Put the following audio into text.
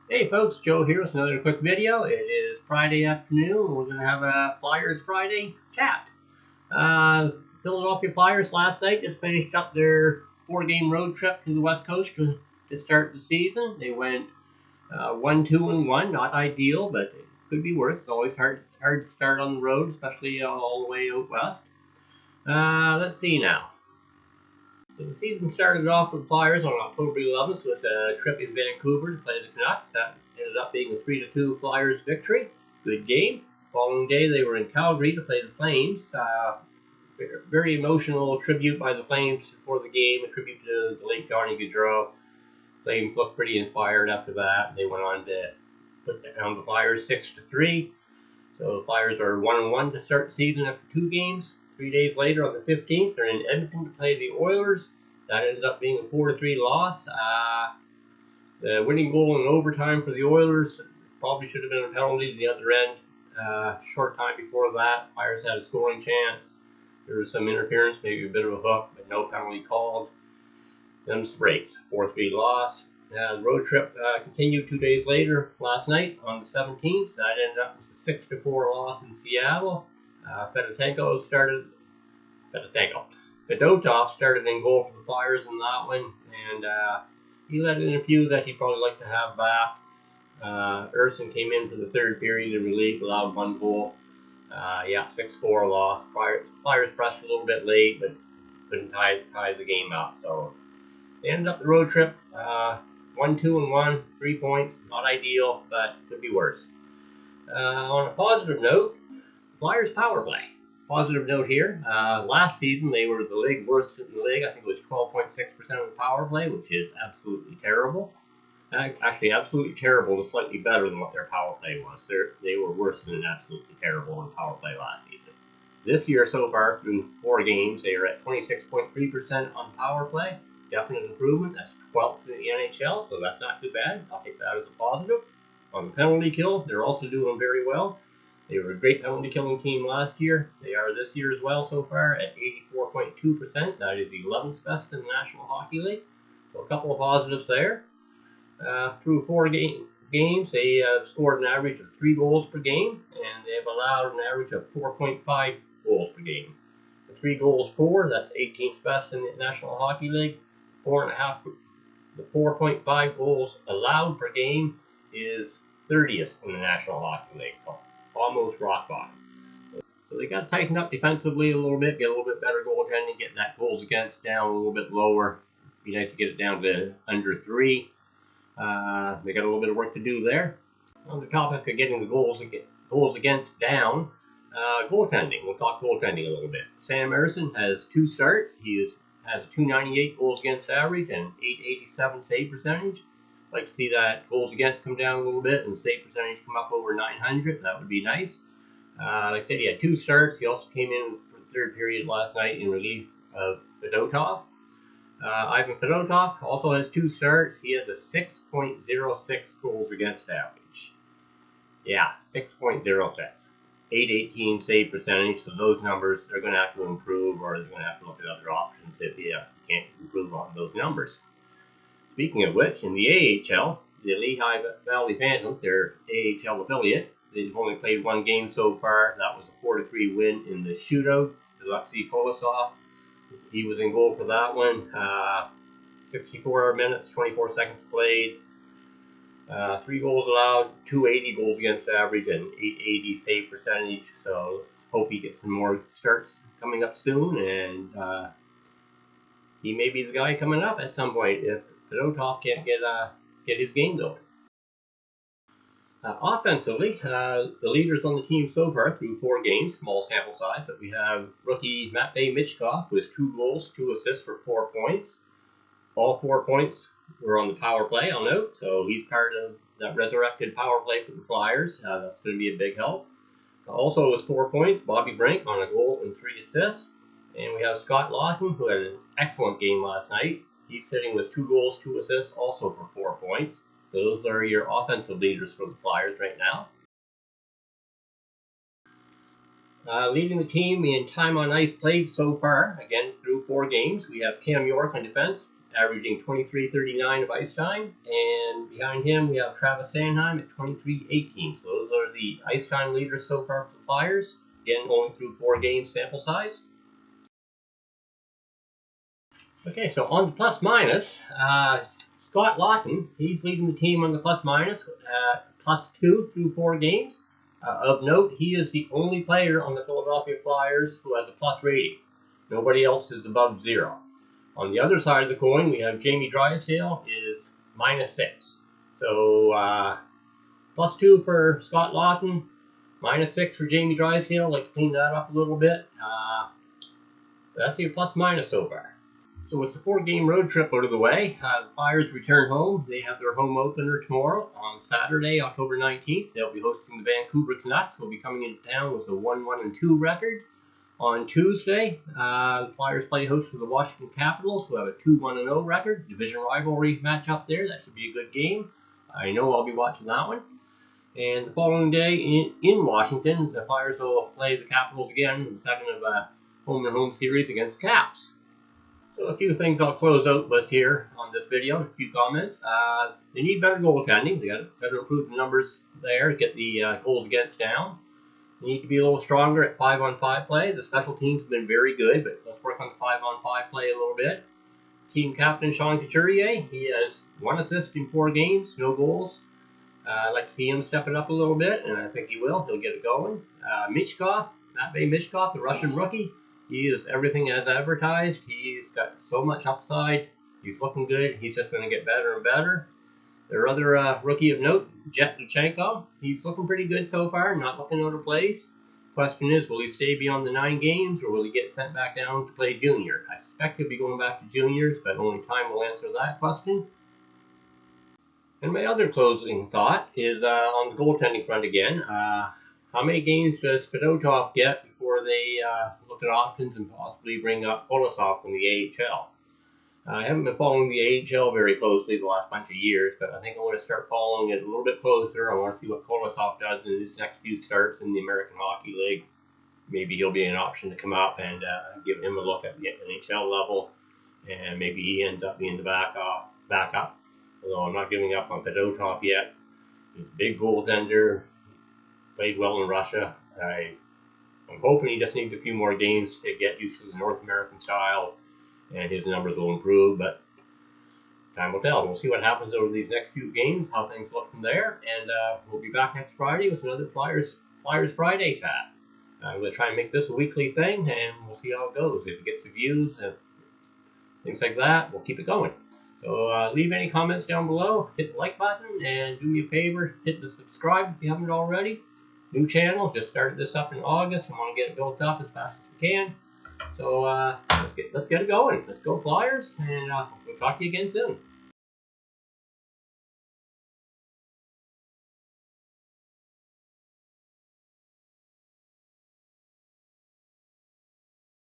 Hey folks, Joe here with another quick video. It is Friday afternoon. We're going to have a Flyers Friday chat. Philadelphia Flyers last night just finished up their 4-game road trip to the West Coast to start the season. They went 1-2-1, not ideal, but it could be worse. It's always hard to start on the road, especially all the way out west. Let's see now. So the season started off with the Flyers on October 11th with a trip in Vancouver to play the Canucks. That ended up being a 3-2 Flyers victory. Good game. Following day, they were in Calgary to play the Flames. Very emotional tribute by the Flames before the game, a tribute to the late Johnny Gaudreau. Flames looked pretty inspired after that. They went on to put down the Flyers 6-3. So the Flyers are 1-1 to start the season after 2 games. 3 days later, on the 15th, they're in Edmonton to play the Oilers. That ends up being a 4-3 loss. The winning goal in overtime for the Oilers probably should have been a penalty to the other end. Short time before that, Flyers had a scoring chance. There was some interference, maybe a bit of a hook, but no penalty called. Them's breaks. 4-3 loss. The road trip continued 2 days later, last night on the 17th. That ended up with a 6-4 loss in Seattle. Fedotov started in goal for the Flyers in that one, and he let in a few that he'd probably like to have back. Urson came in for the third period in relief, allowed 1 goal. 6-4 loss. Flyers pressed a little bit late, but couldn't tie the game up. So they ended up the road trip 1-2-1, 3 points. Not ideal, but could be worse. On a positive note, Flyers power play. Positive note here. Last season, they were the league worst in the league. I think it was 12.6% of the power play, which is absolutely terrible. Actually, absolutely terrible is slightly better than what their power play was. They were worse than absolutely terrible in power play last season. This year, so far, through 4 games, they are at 26.3% on power play. Definite improvement. That's 12th in the NHL, so that's not too bad. I'll take that as a positive. On the penalty kill, they're also doing very well. They were a great penalty killing team last year. They are this year as well so far at 84.2%. That is 11th best in the National Hockey League. So a couple of positives there. Through 4 games, they have scored an average of 3 goals per game, and they have allowed an average of 4.5 goals per game. The 3 goals for, that's 18th best in the National Hockey League. The 4.5 goals allowed per game is 30th in the National Hockey League. So almost rock bottom. So they got to tighten up defensively a little bit, get a little bit better goaltending, get that goals against down a little bit lower. Be nice to get it down to under 3. They got a little bit of work to do there. On the topic of getting the goals against down, goaltending. We'll talk goaltending a little bit. Sam Ersson has 2 starts. He has a .298 goals against average and .887 save percentage. Like to see that goals against come down a little bit and save percentage come up over 900. That would be nice. Like I said, he had 2 starts. He also came in for the third period last night in relief of Fedotov. Ivan Fedotov also has 2 starts. He has a 6.06 goals against average. Yeah, 6.06. 818 save percentage. So those numbers, they're going to have to improve, or they're going to have to look at other options if you can't improve on those numbers. Speaking of which, in the AHL, the Lehigh Valley Phantoms, their AHL affiliate, they've only played 1 game so far. That was a 4-3 win in the shootout. Alexei Kolosov, he was in goal for that one. 64 minutes, 24 seconds played. 3 goals allowed, 280 goals against average, and 880 save percentage. So let's hope he gets some more starts coming up soon, and he may be the guy coming up at some point if Fedotov can't get his game going. Offensively, the leaders on the team so far through 4 games, small sample size, but we have rookie Matvei Michkov with 2 goals, 2 assists for 4 points. All 4 points were on the power play, I'll note, so he's part of that resurrected power play for the Flyers. That's going to be a big help. Also with 4 points, Bobby Brink on a goal and 3 assists. And we have Scott Laughton, who had an excellent game last night. He's sitting with 2 goals, 2 assists, also for 4 points. So those are your offensive leaders for the Flyers right now. Leading the team in time on ice played so far, again through 4 games, we have Cam York on defense, averaging 23:39 of ice time, and And behind him, we have Travis Sanheim at 23-18. So those are the ice time leaders so far for the Flyers. Again, going through 4-game sample size. Okay, so on the plus minus, Scott Laughton, he's leading the team on the plus minus, +2 through 4 games. Of note, he is the only player on the Philadelphia Flyers who has a plus rating. Nobody else is above 0. On the other side of the coin, we have Jamie Drysdale is -6. So +2 for Scott Laughton, -6 for Jamie Drysdale. I'd like to clean that up a little bit. That's your plus minus so far. So it's a 4-game road trip out of the way. The Flyers return home. They have their home opener tomorrow on Saturday, October 19th. They'll be hosting the Vancouver Canucks, who will be coming into town with a 1-1-2 record. On Tuesday, the Flyers play host to the Washington Capitals, who have a 2-1-0 record. Division rivalry matchup there. That should be a good game. I know I'll be watching that one. And the following day in Washington, the Flyers will play the Capitals again in the second of a home-and-home series against the Caps. So a few things I'll close out with here on this video, a few comments. They need better goaltending. They got to improve the numbers there, get the goals against down. They need to be a little stronger at 5-on-5 play. The special teams have been very good, but let's work on the 5-on-5 play a little bit. Team captain Sean Couturier, he has 1 assist in 4 games, no goals. I'd like to see him step it up a little bit, and I think he will. He'll get it going. Matvei Michkov, the Russian rookie, he is everything as advertised. He's got so much upside. He's looking good. He's just going to get better and better. Their other rookie of note, Jet Luchenko, he's looking pretty good so far, not looking out of place. Question is, will he stay beyond the 9 games, or will he get sent back down to play junior? I suspect he'll be going back to juniors, but only time will answer that question. And my other closing thought is on the goaltending front again. How many games does Fedotov get before they look at options and possibly bring up Kolosov from the AHL? I haven't been following the AHL very closely the last bunch of years, but I think I'm going to start following it a little bit closer. I want to see what Kolosov does in his next few starts in the American Hockey League. Maybe he'll be an option to come up and give him a look at the NHL level, and maybe he ends up being the backup. Although I'm not giving up on Fedotov yet. He's a big goaltender, played well in Russia. I'm hoping he just needs a few more games to get used to the North American style, and his numbers will improve, but time will tell. We'll see what happens over these next few games, how things look from there, and we'll be back next Friday with another Flyers Friday chat. I'm going to try and make this a weekly thing, and we'll see how it goes. If it gets the views and things like that, we'll keep it going. So leave any comments down below, hit the like button, and do me a favor, hit the subscribe if you haven't already. New channel, just started this up in August. I want to get it built up as fast as we can. So let's get it going. Let's go Flyers, and we'll talk to you again soon.